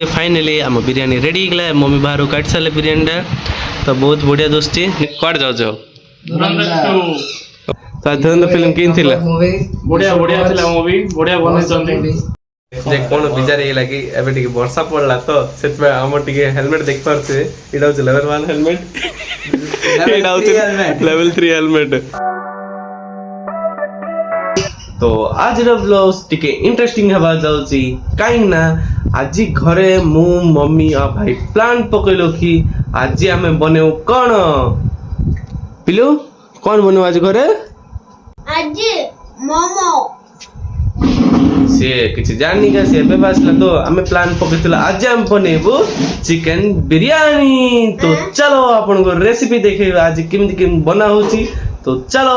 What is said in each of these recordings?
finally आम biryani ready गला mummy बाहर काट सारे बिरियानी तो बहुत बढ़िया दोस्ती कट जाओ जाओ धुरंधर फिल्म किन थिला बढ़िया बढ़िया थिला मूवी बढ़िया बनै जे कोन बिजार हे लागी एबे टिके वर्षा पड़ला तो सेत में हम टिके हेलमेट देख पारछे इडा होछ लेवल 1 हेलमेट इडा होछ लेवल 3 हेलमेट तो आज रो ब्लॉग टिके इंटरेस्टिंग हवा जाउची काई ना आज घरे मु मम्मी आ भाई प्लान पकइलो कि आज हमें बनेउ कोन पिलो कोन बनेउ आज घरे आज मोमो से किसी जाननी का से पे पास तो हमें प्लान पकड़ला आज हम बनेबो चिकन बिरयानी तो चलो अपन को रेसिपी देखे आज केमति केम बना होची तो चलो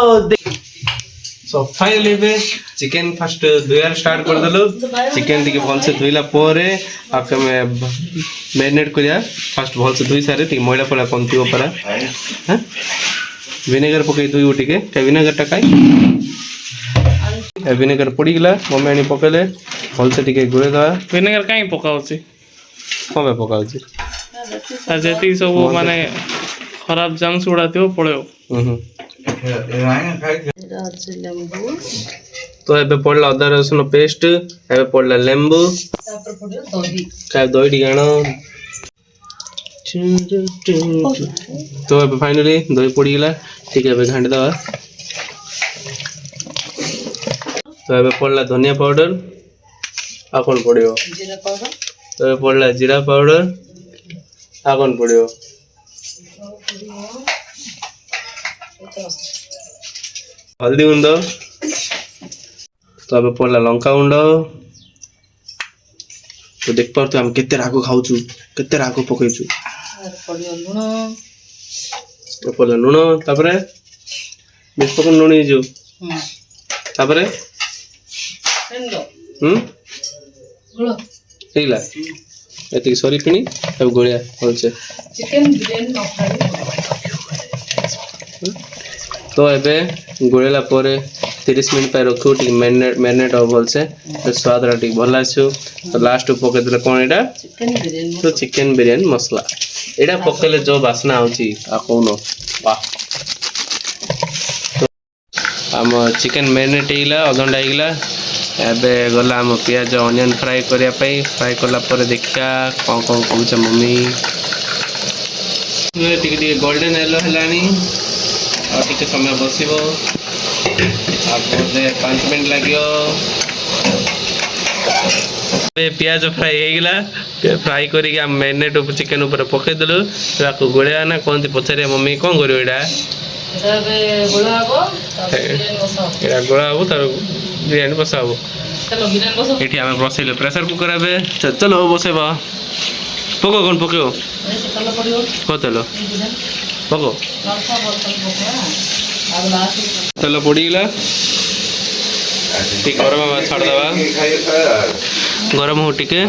सो फाइनली बे चिकन फर्स्ट धोयार स्टार्ट कर देलो चिकन टिके भल से धोइला परे आके में मैरिनेट करिया फर्स्ट भल से धोई सारे टिके मैला पड़ा कमती ऊपर हां विनेगर पकई धोई उठिके का विनेगर टकाई विनेगर पड़ी गला मम्मी आनी पकेले भल से टिके गुरे दवा विनेगर काई पकाउची कमे पकाउची आ जेती सब माने खराब जंक्स उड़ाथियो पड़ेओ तो एबे पड़ला अदा रसुन पेस्ट एबे पड़ला लेंबू तापर पड़ियो दही का दही डिगाणो तो एबे फाइनली दही पड़ी गला ठीक है एबे घांट दवा तो एबे पड़ला धनिया पाउडर आ कोन पड़ियो जीरा पाउडर तो एबे पड़ला जीरा पाउडर आ कोन पड़ियो हल्दी गुंड तो अब पड़ला लंका गुंड तो देख पार तो हम केते रागो खाउछु केते रागो पकइछु तो पड़ला लूण तापरे बेस पकन लूण हिजो तापरे हेला एति सॉरी पिनी अब गोलिया होचे चिकन बिरयानी तो एबे गोलेला परे 30 मिनिट पे रखो टी मैरिनेट हो बोल से तो स्वाद रा टी भला आसु तो लास्ट पके दले कोन एटा चिकन बिरयानी तो चिकन बिरयानी मसाला एटा पकेले जो वासना होची आ कोनो वाह तो हम चिकन मैरिनेट हेला अधंडा हेला एबे गला हम प्याज ऑनियन फ्राई करिया पई फ्राई करला परे देखा कोन कोन कहूछ मम्मी ये टिके गोल्डन येलो हेलानी और टिके समय बसिबो आप बोले 5 मिनट लागियो ए प्याज फ्राई हे गेला फ्राई करी के मैरिनेट ऊपर चिकन ऊपर पके देलो ताको गोळया ना कोनती पछरे मम्मी कोन करियो एडा एटा बे गोळा हबो बिरयानी बसाबो एडा गोळा हबो तार बिरयानी बसाबो चलो बिरयानी बसाबो एठी हमें बसेले प्रेशर कुकर आबे चलो बसेबा पको कोन पको चलो पडियो कोतलो पको चलो पड़ीगला ठीक गरम हवा छाड़ दवा गरम हो टिके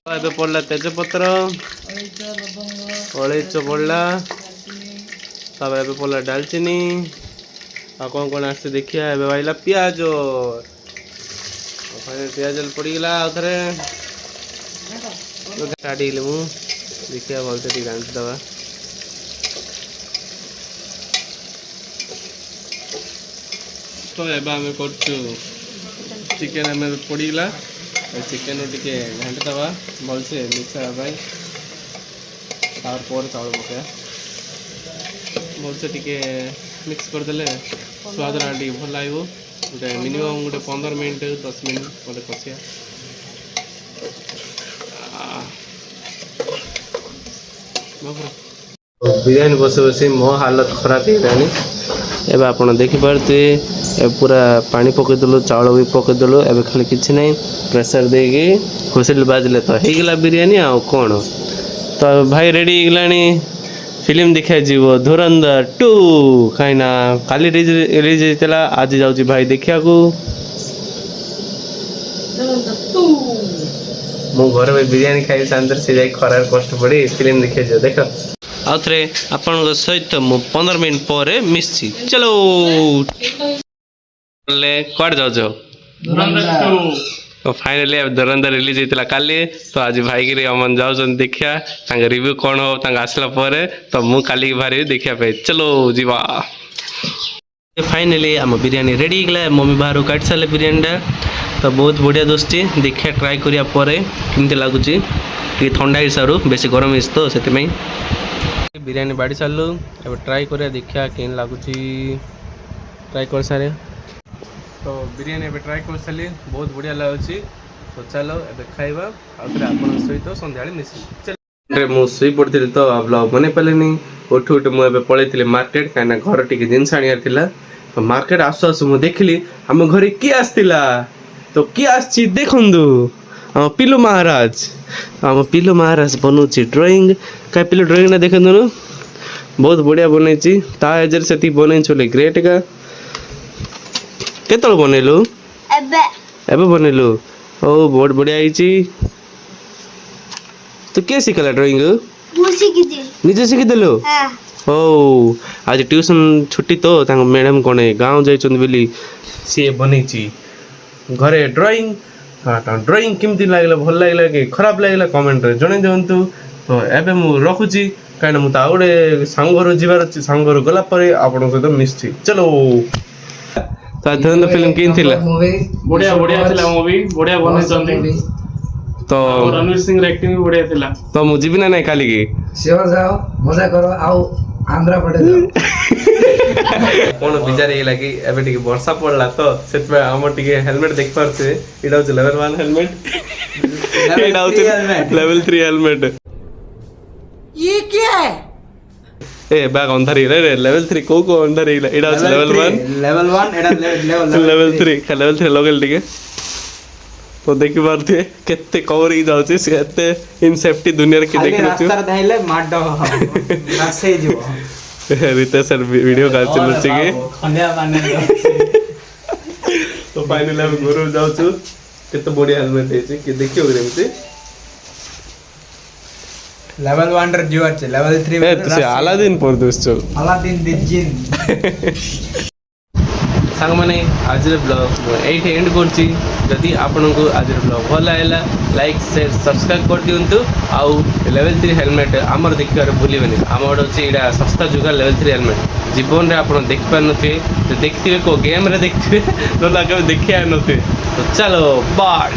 एबे पड़ला तेजपत्र अलैच पड़ला तब एबे पड़ला दालचीनी आ कौन कौन आसे देखिए एबे वाइला प्याज प्याज पड़ी गला उधरे स्टार्ट हिल मु देखिए बोलते टी गांठ दवा तो एबे हमें करछु चिकन हमें पड़ी गला चिकन टिके घांट दवा भल से मिक्स हवा भाई तार पर चावल पका भल से टिके मिक्स कर देले स्वाद रा टी भल आइबो गोटे मिनिमम गोटे 15 मिनट 10 मिनट पर कसिया बिरयानी बसे बसे मो हालत खराब हेलानी एबे आपण देखि पारते पूरा पानी पके देलो चावल भी पके देलो एबे खाली किछि नै प्रेशर देगी हुइसेल बाजले तो हे गेला बिरयानी आ कोन तो भाई रेडी गेलानी फिल्म देखा जीवो धुरंधर 2 खाइना खाली रिलीज हेतला आज जाउची भाई देखिया को धुरंधर 2 ମୁଁ ଘରେ ବିରିୟାନୀ ଖାଇ ଶାନ୍ତିରେ ସେ ଯାଇ ଖରାରେ କଷ୍ଟ ପଡ଼ି ଫିଲ୍ମ ଦେଖିଆ ଯିବ ଦେଖ ଆଉ ଥରେ ଆପଣଙ୍କ ସହିତ ମୁଁ 15 ମିନିଟ୍ ପରେ ମିଶିଛି ଚଲୋ କୁଆଡ଼େ ଯାଉଛ तो फाइनली अब धुरंधर रिलीज होता काली तो आज भाई गिरी अमन जाऊँ देखिया तांग रिव्यू कौन हो तांग आसला परे तो मु काली बाहर देखिया पे चलो जीवा फाइनली आम बिरयानी रेडी गला मम्मी बाहर काट सारे बिरयानी तो बहुत बढ़िया दोस्ती देखिया ट्राई करिया परे केमती लगुच ठंडा हिसाब बेसी गरम हिस तो से बिरयानी बाड़ी सारू अब ट्राई करिया देखिया केन लगुच ट्राई कर सारे तो बिरयानी एबे ट्राई कर सारी बहुत बढ़िया लगुच तो चलो एबे खाइबा आउे आप सहित सन्ध्या मिसी मु शुई पड़ी तो ब्लॉग बन पारे उठु उठु मुझे पलैली मार्केट कहीं घर टी जिनस आनियार तो मार्केट आसु आसु मुझे देखली आम घर किए आसला तो किए आसी देखु आम पिलू महाराज बनाऊँ ड्रॉइंग क्या पिलू ड्रॉइंग ना देखु बहुत बढ़िया बनई ता एजर से बनई ग्रेट का केत बनइलु एबे बनइलु ओ बहुत बढ़िया तू किए शिखला ड्रॉइंग निजे शिखिदेलु ओ आज ट्यूशन छुट्टी तो मैडम कौन गाँव जाइए सी बनई घरे ड्रॉइंग हाँ ड्रॉइंग केमती लगला भल लगला कि खराब लगला कमेंट रे जणे दिंतु तो एबे मु रखुची कहीं मुझे आउ गए सांग घर जीवार अच्छी सांग घर गला आपण सहित मिसछि चलो तो धुरंधर फिल्म केन थिला बढ़िया बढ़िया थिला मूवी बढ़िया बनैछन्ती तो रणवीर सिंह एक्टिंग भी बढ़िया थिला तो मु जीवी ना नहीं काली की शिवर जाओ मजा करो आओ आंध्रा पटे जाओ कौन विचार ये लगी एबे टिके वर्षा पड़ला तो सेतबे हम टिके हेलमेट देख पारछे इडा होछ लेवल 1 हेलमेट इडा होछ लेवल 3 हेलमेट ये क्या है ए बैग अंधारी रे लेवल 3 को अंधारी इडा होछ लेवल 1 एडा लेवल 3 लगल टिके तो देखि पारथे केते कवर ही जाउछे सेते इन सेफ्टी दुनिया के देखि रास्ता धाइले माड रासे जीवो रितेश सर वीडियो का चलछि के खंडिया माने तो फाइनली हम गुरु जाउछु केते बढ़िया हेलमेट है कि देखियो रेमते लेवल 1 रे जीवर छे लेवल 3 ए तो से अलादीन पर दोस्तो अलादीन दिजिन सांग माने आज ब्लॉग एठी एंड करछि जदि आपनको आज ब्लॉग भल लागला लाइक शेयर सब्सक्राइब कर दियंतु आउ लेवल 3 हेलमेट आमर देखिबार भूलिबेनी आमर अछि एडा सस्ता जुगार लेवल 3 हेलमेट जीवन रे आपण देख पार नथे तो देखथिबे को गेम रे देखथिबे न लागे देखिया नथे तो चलो बाय